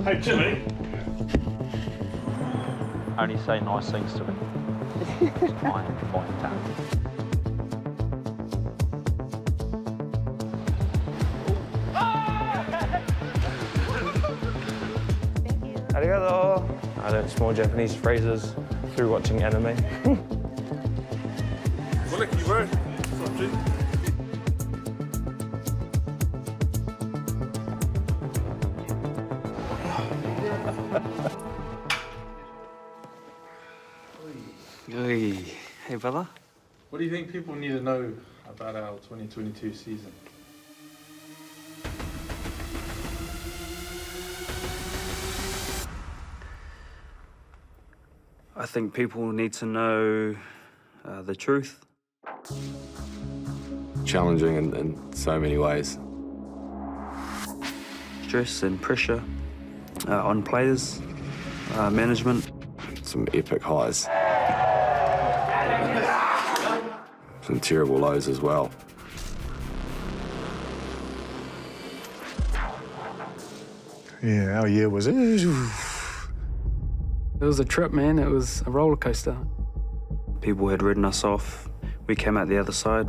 Hey, Jimmy. Only say nice things to me. It's my tongue. Arigato. I learned small Japanese phrases through watching anime. Well, look, you were. What's up, G? Hey, brother. What do you think people need to know about our 2022 season? I think people need to know the truth. Challenging in so many ways. Stress and pressure on players, management. Some epic highs. Some terrible lows as well. Yeah, our year was... It was a trip, man. It was a roller coaster. People had written us off. We came out the other side.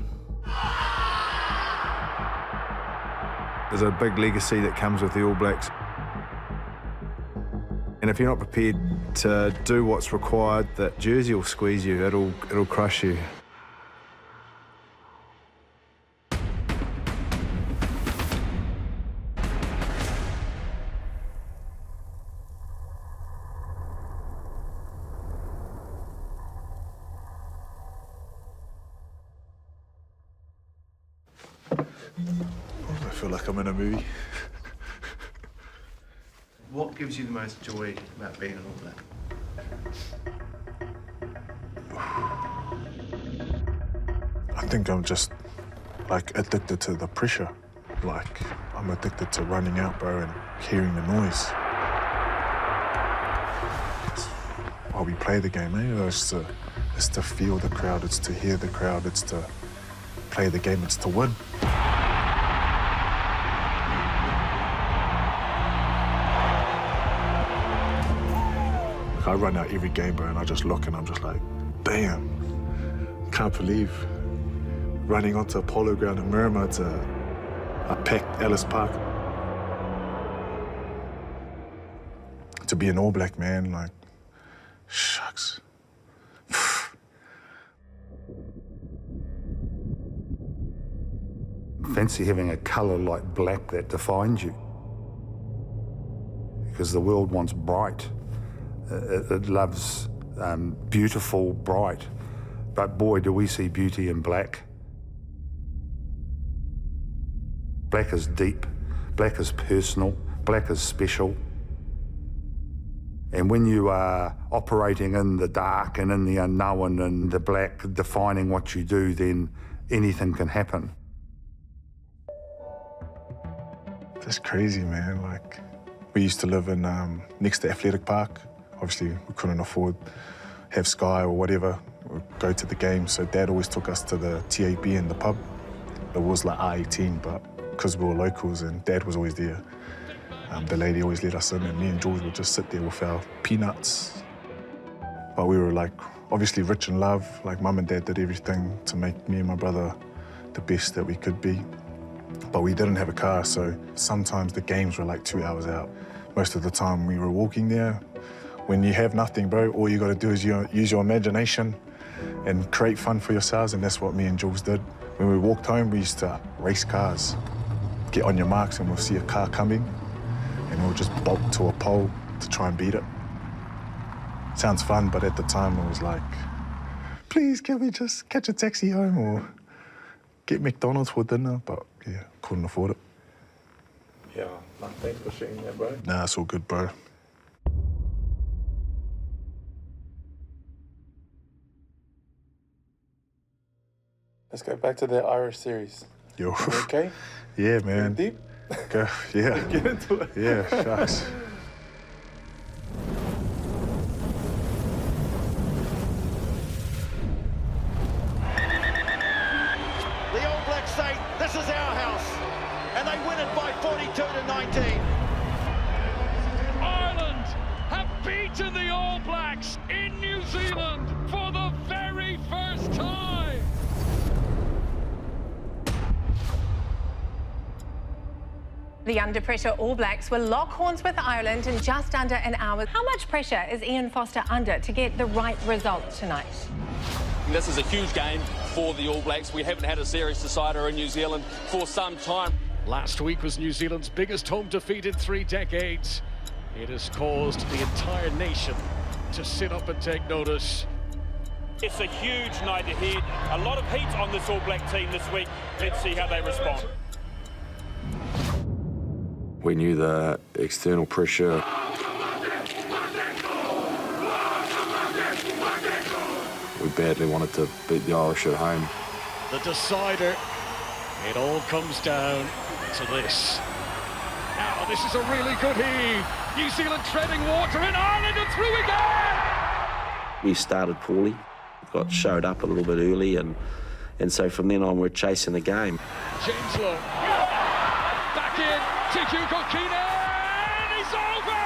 There's a big legacy that comes with the All Blacks. And if you're not prepared to do what's required, that jersey will squeeze you, it'll crush you. I feel like I'm in a movie. What gives you the most joy about being an All Black? I think I'm just, like, addicted to the pressure. Like, I'm addicted to running out, bro, and hearing the noise. While we play the game, it's to feel the crowd, it's to hear the crowd, it's to play the game, it's to win. I run out every game, bro, and I just look and I'm just like, damn, can't believe running onto a polo ground in Miramar to a packed Ellis Park. To be an All Black, man, like, shucks. Fancy having a colour like black that defines you. Because the world wants bright. It loves beautiful, bright. But boy, do we see beauty in black. Black is deep, black is personal, black is special. And when you are operating in the dark and in the unknown and the black defining what you do, then anything can happen. That's crazy, man. Like, we used to live in next to Athletic Park. Obviously, we couldn't afford have Sky or whatever, or go to the game. So Dad always took us to the TAB and the pub. It was like R18, but because we were locals and Dad was always there, the lady always let us in, and me and George would just sit there with our peanuts. But we were like, obviously rich in love. Like, Mum and Dad did everything to make me and my brother the best that we could be. But we didn't have a car, so sometimes the games were like 2 hours out. Most of the time we were walking there. When you have nothing, bro, all you gotta do is use your imagination and create fun for yourselves, and that's what me and Jules did. When we walked home, we used to race cars. Get on your marks and we'll see a car coming, and we'll just bolt to a pole to try and beat it. Sounds fun, but at the time it was like, please, can we just catch a taxi home or get McDonald's for dinner? But yeah, couldn't afford it. Yeah, man, thanks for sharing that, bro. Nah, it's all good, bro. Let's go back to the Irish series. Yo. You okay? Yeah, man. Deep? Go, yeah. Get into it. Yeah, shucks. The All Blacks say, this is our house. And they win it by 42-19. Ireland have beaten the All Blacks in New Zealand for the very first time. The under-pressure All Blacks will lock horns with Ireland in just under an hour. How much pressure is Ian Foster under to get the right result tonight? This is a huge game for the All Blacks. We haven't had a series decider in New Zealand for some time. Last week was New Zealand's biggest home defeat in 3 decades. It has caused the entire nation to sit up and take notice. It's a huge night ahead. A lot of heat on this All Black team this week. Let's see how they respond. We knew the external pressure. We badly wanted to beat the Irish at home. The decider. It all comes down to this. Now, this is a really good heave. New Zealand treading water in Ireland and through again! We started poorly, got showed up a little bit early, and so from then on we're chasing the game. James Lowe. Back in to Hugo Keenan. It's over!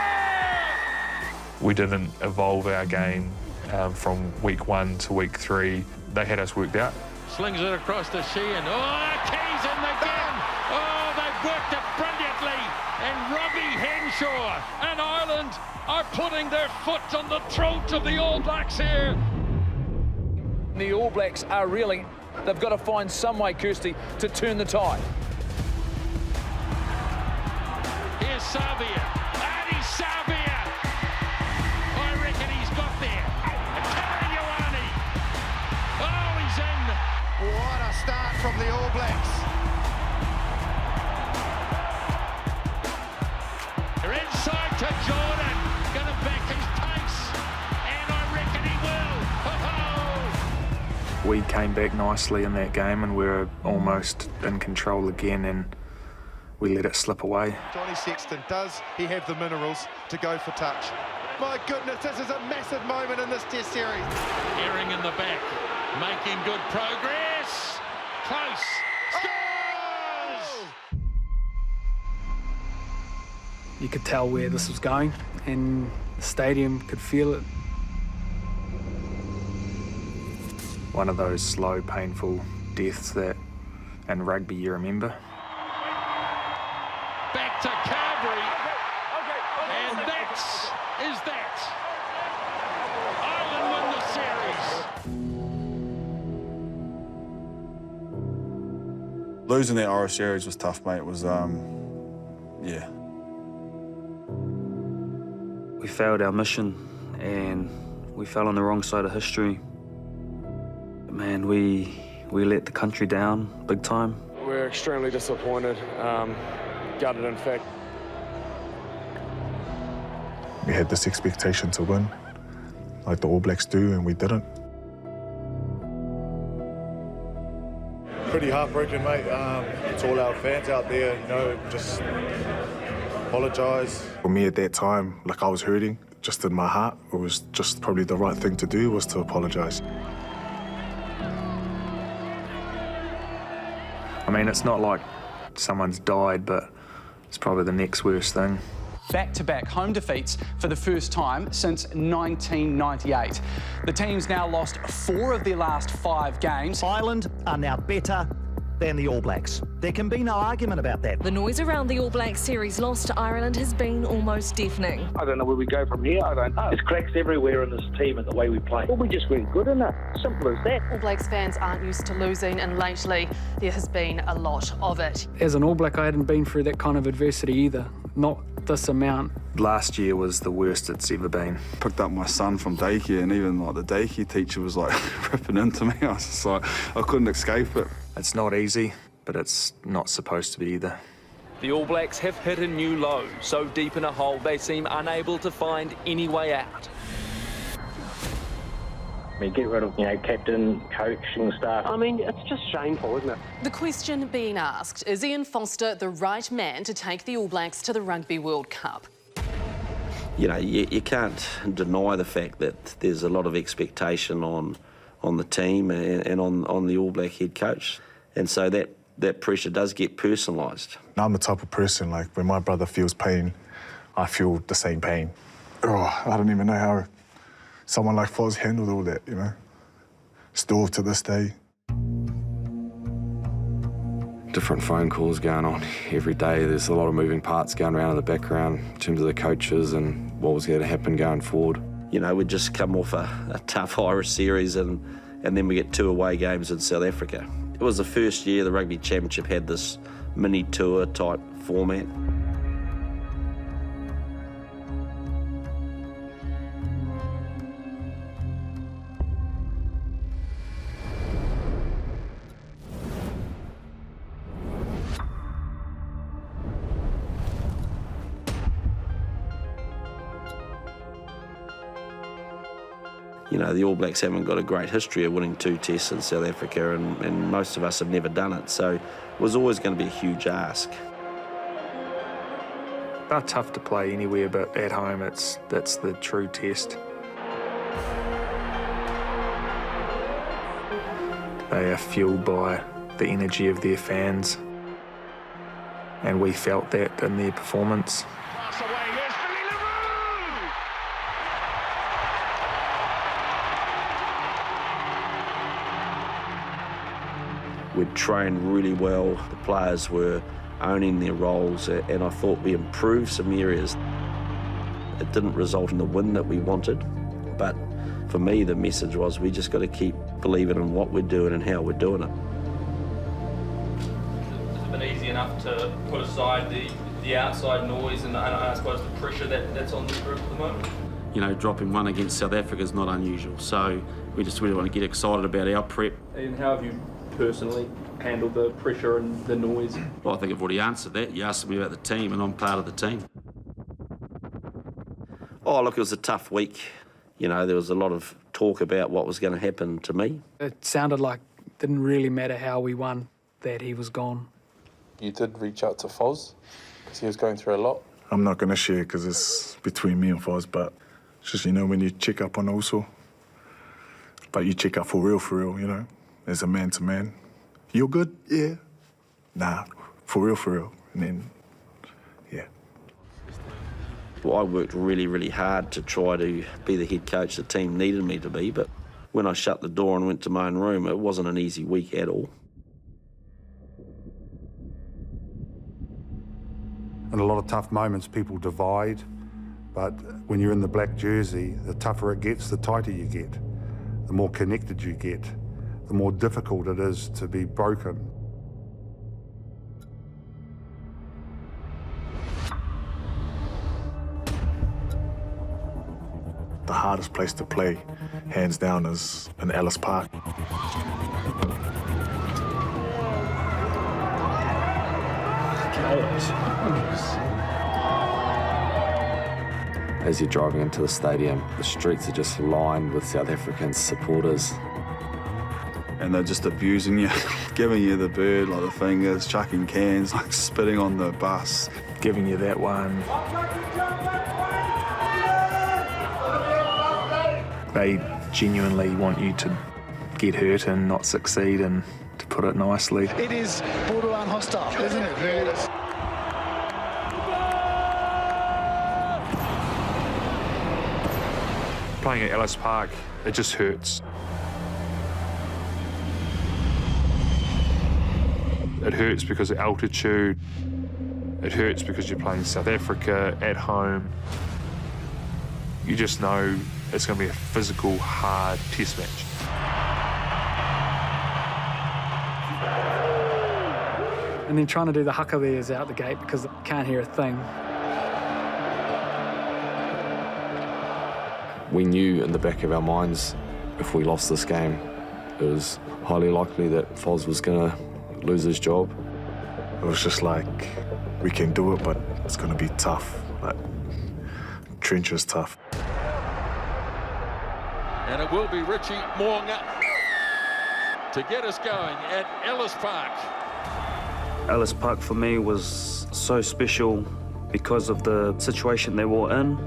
We didn't evolve our game from week 1 to week 3. They had us worked out. Slings it across the Sheehan. Oh, Keys in again. Oh, they've worked it brilliantly. And Robbie Henshaw and Ireland are putting their foot on the throat of the All Blacks here. The All Blacks are reeling. They've got to find some way, Kirsty, to turn the tide. Here's Savia. And he's Savia. I reckon he's got there. Terry Oh, he's in. What a start from the All Blacks. They're inside to Jordan. Gonna back his pace. And I reckon he will. We came back nicely in that game and we were almost in control again, and we let it slip away. Johnny Sexton, does he have the minerals to go for touch? My goodness, this is a massive moment in this Test series. Herring in the back, making good progress. Close. Scores! You could tell where this was going, and the stadium could feel it. One of those slow, painful deaths that in rugby you remember. Back to Carberry. And that is that. Ireland win the series. Losing that Irish series was tough, mate. It was, yeah. We failed our mission and we fell on the wrong side of history. Man, we let the country down big time. We're extremely disappointed, gutted in fact. We had this expectation to win, like the All Blacks do, and we didn't. Pretty heartbreaking, mate. It's all our fans out there, you know, just apologise. For me at that time, like I was hurting, just in my heart. It was just probably the right thing to do was to apologise. I mean, it's not like someone's died, but it's probably the next worst thing. Back-to-back home defeats for the first time since 1998. The team's now lost 4 of their last 5 games. Ireland are now better than the All Blacks. There can be no argument about that. The noise around the All Blacks series loss to Ireland has been almost deafening. I don't know where we go from here, I don't know. There's cracks everywhere in this team and the way we play. Well, we just weren't good enough. Simple as that. All Blacks fans aren't used to losing, and lately there has been a lot of it. As an All Black, I hadn't been through that kind of adversity either. Not this amount. Last year was the worst it's ever been. Picked up my son from daycare, and even like the daycare teacher was like ripping into me. I was just like, I couldn't escape it. It's not easy, but it's not supposed to be either. The All Blacks have hit a new low, so deep in a hole they seem unable to find any way out. I mean, get rid of, you know, captain, coaching staff. I mean, it's just shameful, isn't it? The question being asked, is Ian Foster the right man to take the All Blacks to the Rugby World Cup? You know, you can't deny the fact that there's a lot of expectation on the team and on the All Black head coach. And so that that pressure does get personalised. I'm the type of person, like, when my brother feels pain, I feel the same pain. Oh, I don't even know how someone like Foz handled all that, you know? Still to this day. Different phone calls going on every day. There's a lot of moving parts going around in the background in terms of the coaches and what was going to happen going forward. You know, we'd just come off a tough Irish series and then we get 2 away games in South Africa. It was the first year the Rugby Championship had this mini tour type format. You know, the All Blacks haven't got a great history of winning 2 tests in South Africa, and most of us have never done it, so it was always going to be a huge ask. They're tough to play anywhere, but at home that's the true test. They are fueled by the energy of their fans, and we felt that in their performance. We'd trained really well, the players were owning their roles, and I thought we improved some areas. It didn't result in the win that we wanted, but for me the message was we just got to keep believing in what we're doing and how we're doing it. Has it been easy enough to put aside the outside noise and I suppose the pressure that's on this group at the moment? You know, dropping 1 against South Africa is not unusual, so we just really want to get excited about our prep. And how have you personally handle the pressure and the noise? Well, I think I've already answered that. You asked me about the team, and I'm part of the team. Oh, look, it was a tough week. You know, there was a lot of talk about what was going to happen to me. It sounded like it didn't really matter how we won, that he was gone. You did reach out to Foz because he was going through a lot. I'm not going to share because it's between me and Foz, but it's just, you know, when you check up on Oso, but you check up for real, you know, as a man-to-man. You're good? Yeah. Nah, for real. And then, yeah. Well, I worked really, really hard to try to be the head coach the team needed me to be, but when I shut the door and went to my own room, it wasn't an easy week at all. In a lot of tough moments, people divide, but when you're in the black jersey, the tougher it gets, the tighter you get. The more connected you get, the more difficult it is to be broken. The hardest place to play, hands down, is in Ellis Park. As you're driving into the stadium, the streets are just lined with South African supporters. And they're just abusing you, giving you the bird, like the fingers, chucking cans, like spitting on the bus. Giving you that one. They genuinely want you to get hurt and not succeed, and to put it nicely. It is borderline hostile, isn't it? Really is. Playing at Ellis Park, it just hurts. It hurts because of altitude. It hurts because you're playing South Africa at home. You just know it's going to be a physical, hard test match. And then trying to do the haka there is out the gate because I can't hear a thing. We knew in the back of our minds, if we lost this game, it was highly likely that Foz was going to lose his job. It was just like, we can do it, but it's going to be tough. Like, trench is tough. And it will be Richie Mo'unga to get us going at Ellis Park. Ellis Park for me was so special because of the situation they were in.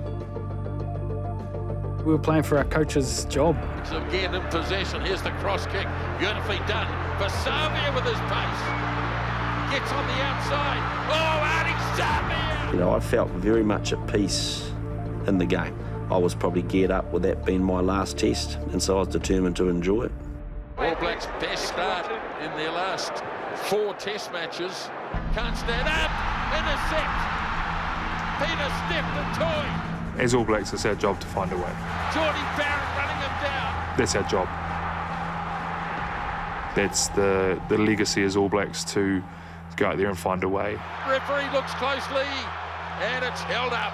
We were playing for our coach's job. So again in possession, here's the cross kick, beautifully done. Vasavia with his pace. gets on the outside. Oh, Artie Savia! You know, I felt very much at peace in the game. I was probably geared up with that being my last test, and so I was determined to enjoy it. All Blacks' best start in their last 4 test matches. Can't stand up. Intercept. Peter stepped and toy. As All Blacks, it's our job to find a way. Geordie Barrett running him down. That's our job. That's the legacy as All Blacks, to go out there and find a way. Referee looks closely, and it's held up.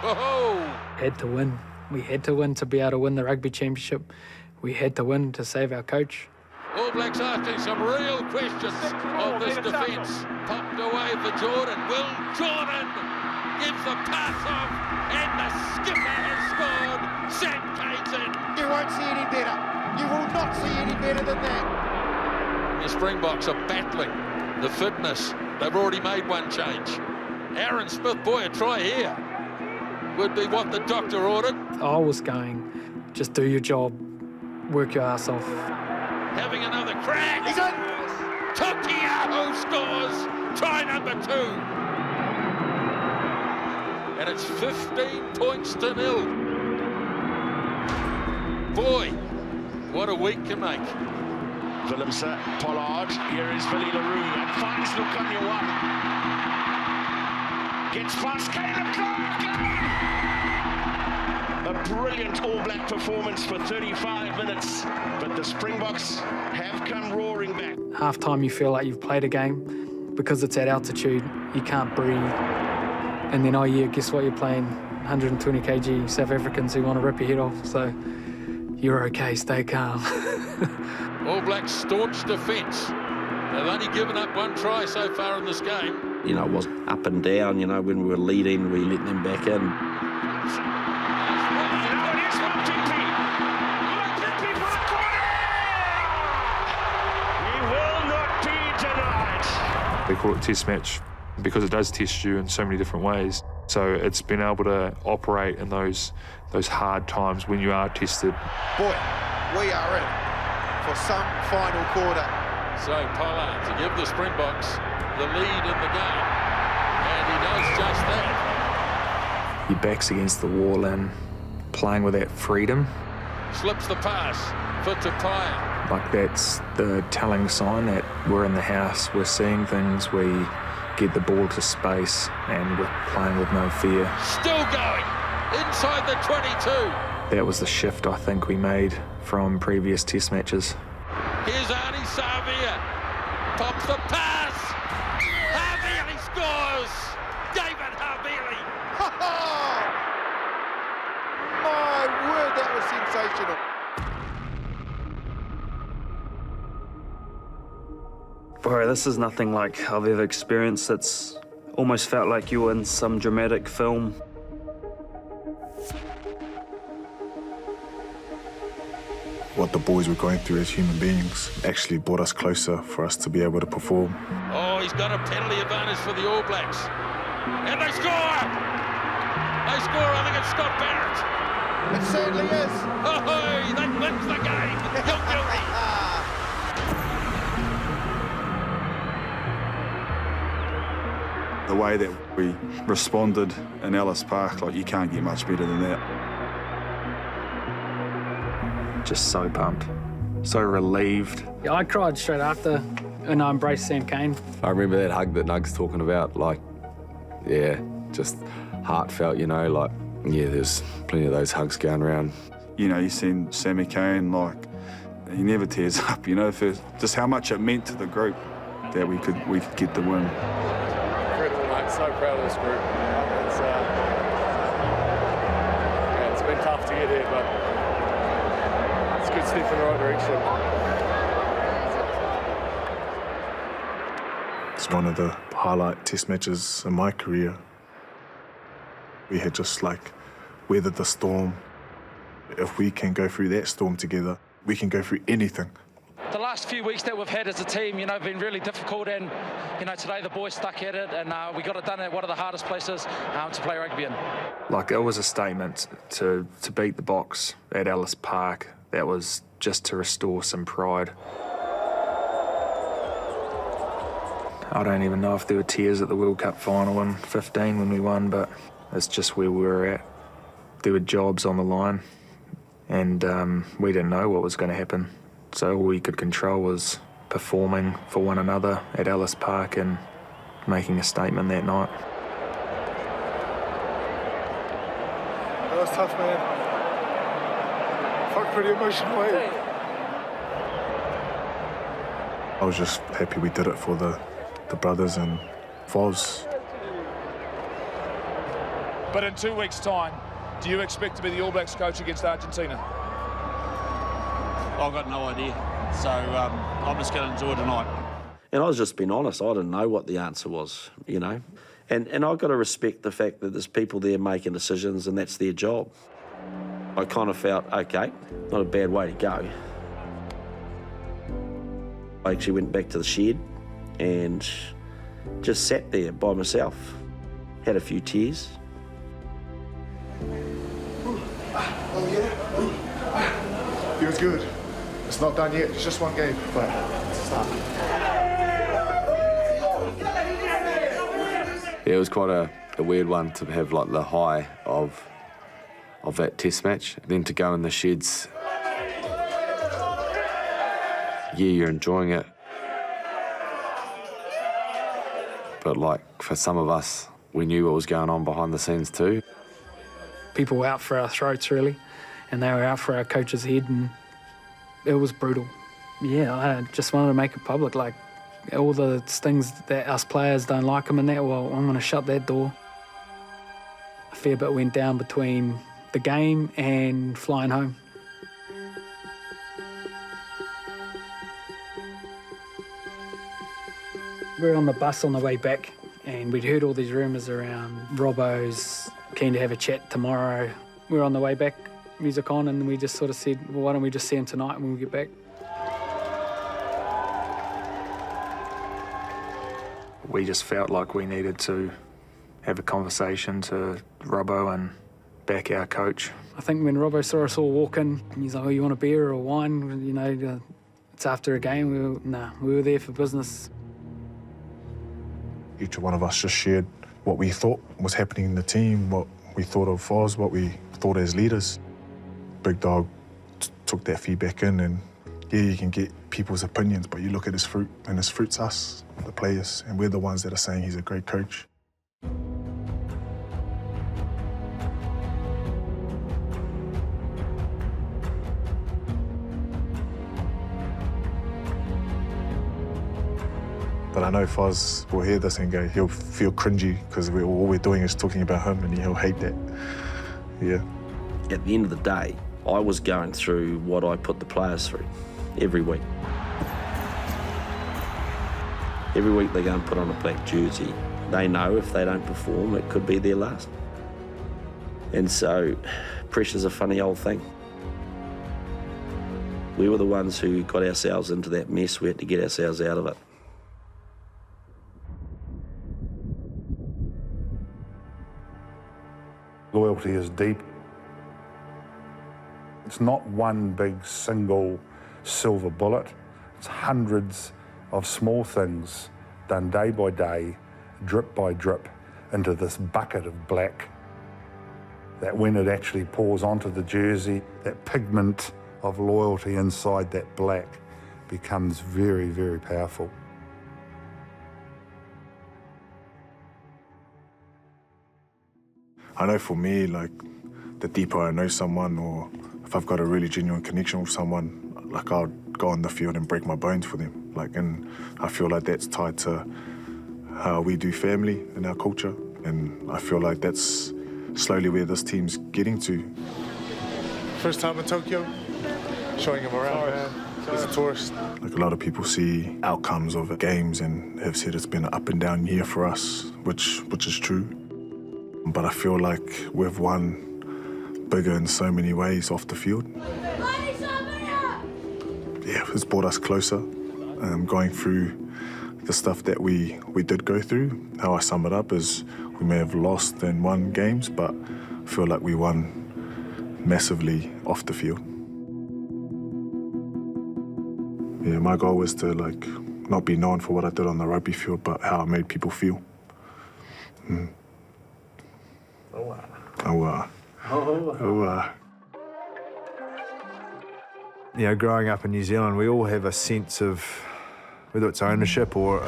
Oh! Had to win. We had to win to be able to win the rugby championship. We had to win to save our coach. All Blacks asking some real questions of this defence. Popped away for Jordan. Will Jordan gives the pass off, and the skipper has scored. Sam Kane's in. You won't see any better. You will not see any better than that. The Springboks are battling the fitness. They've already made one change. Aaron Smith, boy, a try here would be what the doctor ordered. I was going, just do your job, work your ass off. Having another crack. He's in. Tokiaho scores. Try number 2. And it's 15 points to 0. Boy, what a week to make. Willemse, Pollard, here is Billy LaRue, and finds Lukanyawa. Gets past Caleb Clark. A brilliant All Black performance for 35 minutes, but the Springboks have come roaring back. Half time you feel like you've played a game. Because it's at altitude, you can't breathe. And then, oh yeah, guess what, you're playing 120 kg South Africans who want to rip your head off, so you're okay, stay calm. All Blacks' staunch defence. They've only given up 1 try so far in this game. You know, it was up and down. You know, when we were leading, we let them back in. They call it test match because it does test you in so many different ways. So it's been able to operate in those hard times when you are tested. Boy, we are in for some final quarter. So Pollard to give the Springboks the lead in the game, and he does just that. Your back's against the wall and playing with that freedom. Slips the pass for Tapia. Like, that's the telling sign that we're in the house, we're seeing things, we get the ball to space, and we're playing with no fear. Still going, inside the 22. That was the shift I think we made from previous test matches. Here's Artie Savia, pops the pass. Havili scores. David Havili. My word, that was sensational. Bro, this is nothing like I've ever experienced. It's almost felt like you were in some dramatic film. What the boys were going through as human beings actually brought us closer for us to be able to perform. Oh, he's got a penalty advantage for the All Blacks. And they score! They score, I think it's Scott Barrett. It certainly is. Oh, that wins the game. You're guilty. The way that we responded in Ellis Park, like, you can't get much better than that. Just so pumped, so relieved. Yeah, I cried straight after, and I embraced Sam Cane. I remember that hug that Nug's talking about, like, yeah, just heartfelt, you know, like, yeah, there's plenty of those hugs going around. You know, you seen Sammy Cane, like, he never tears up, you know, for just how much it meant to the group that we could get the win. Incredible, mate. So proud of this group. It's been tough to get here, but it's a good step in the right direction. It's one of the highlight test matches in my career. We had just like weathered the storm. If we can go through that storm together, we can go through anything. The last few weeks that we've had as a team, you know, have been really difficult, and, you know, today the boys stuck at it, and we got it done at one of the hardest places to play rugby in. Like, it was a statement to beat the Boks at Ellis Park. That was just to restore some pride. I don't even know if there were tears at the World Cup final in 15 when we won, but it's just where we were at. There were jobs on the line, and we didn't know what was going to happen. So all we could control was performing for one another at Ellis Park and making a statement that night. That was tough, man. Felt pretty emotional, eh? I was just happy we did it for the brothers and Foz. But in 2 weeks' time, do you expect to be the All Blacks coach against Argentina? I've got no idea, so I'm just going to enjoy tonight. And I was just being honest, I didn't know what the answer was, you know. And I've got to respect the fact that there's people there making decisions and that's their job. I kind of felt, okay, not a bad way to go. I actually went back to the shed and just sat there by myself, had a few tears. Oh, yeah? Feels good. It's not done yet, it's just one game, but it's a start. Yeah, it was quite a weird one to have like the high of that test match, then to go in the sheds. Yeah, you're enjoying it. But like for some of us, we knew what was going on behind the scenes too. People were out for our throats, really, and they were out for our coach's head, and it was brutal. Yeah, I just wanted to make it public, like all the things that us players don't like them and that, well, I'm going to shut that door. A fair bit went down between the game and flying home. We were on the bus on the way back, and we'd heard all these rumours around Robbo's keen to have a chat tomorrow. We were on the way back, music on, and we just sort of said, well, why don't we just see him tonight when we get back? We just felt like we needed to have a conversation to Robbo and back our coach. I think when Robbo saw us all walk in, he's like, oh, you want a beer or a wine? You know, it's after a game. We were there for business. Each one of us just shared what we thought was happening in the team, what we thought of Foz, what we thought as leaders. Big Dog took that feedback in, and yeah, you can get people's opinions, but you look at his fruit, and his fruit's us, the players, and we're the ones that are saying he's a great coach. But I know Foz will hear this and go, he'll feel cringy because all we're doing is talking about him, and he'll hate that. Yeah. At the end of the day, I was going through what I put the players through every week. Every week they go and put on a black jersey. They know if they don't perform, it could be their last. And so, pressure's a funny old thing. We were the ones who got ourselves into that mess. We had to get ourselves out of it. Loyalty is deep. It's not one big single silver bullet. It's hundreds of small things done day by day, drip by drip, into this bucket of black. That when it actually pours onto the jersey, that pigment of loyalty inside that black becomes very, very powerful. I know for me, like, the deeper I know someone, or if I've got a really genuine connection with someone, like, I'll go on the field and break my bones for them. Like, and I feel like that's tied to how we do family in our culture. And I feel like that's slowly where this team's getting to. First time in Tokyo, showing him around, man. He's a tourist. Like, a lot of people see outcomes of games and have said it's been an up and down year for us, which is true. But I feel like we've won bigger in so many ways off the field. Yeah, it's brought us closer, going through the stuff that we did go through. How I sum it up is we may have lost and won games, but I feel like we won massively off the field. Yeah, my goal was to, like, not be known for what I did on the rugby field, but how I made people feel. You know, growing up in New Zealand, we all have a sense of, whether it's ownership or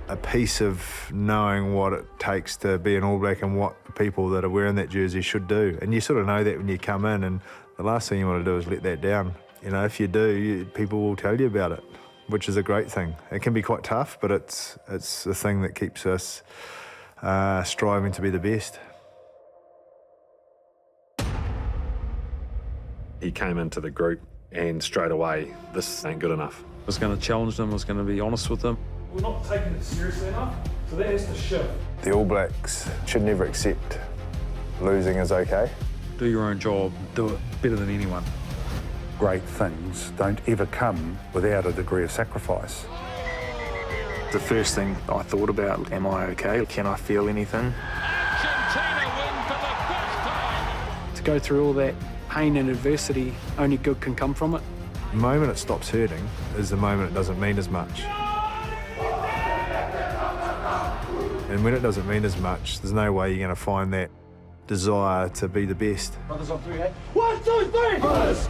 a piece of knowing what it takes to be an All Black and what the people that are wearing that jersey should do. And you sort of know that when you come in, and the last thing you want to do is let that down. You know, if you do, people will tell you about it, which is a great thing. It can be quite tough, but it's the thing that keeps us striving to be the best. He came into the group and straight away, this ain't good enough. I was going to challenge them, I was going to be honest with them. We're not taking it seriously enough, so that has to shift. The All Blacks should never accept losing is okay. Do your own job, do it better than anyone. Great things don't ever come without a degree of sacrifice. The first thing I thought about, am I okay? Can I feel anything? To go through all that pain and adversity, only good can come from it. The moment it stops hurting is the moment it doesn't mean as much. And when it doesn't mean as much, there's no way you're going to find that desire to be the best. Brothers on 3, eh? 1, 2, 3! Brothers!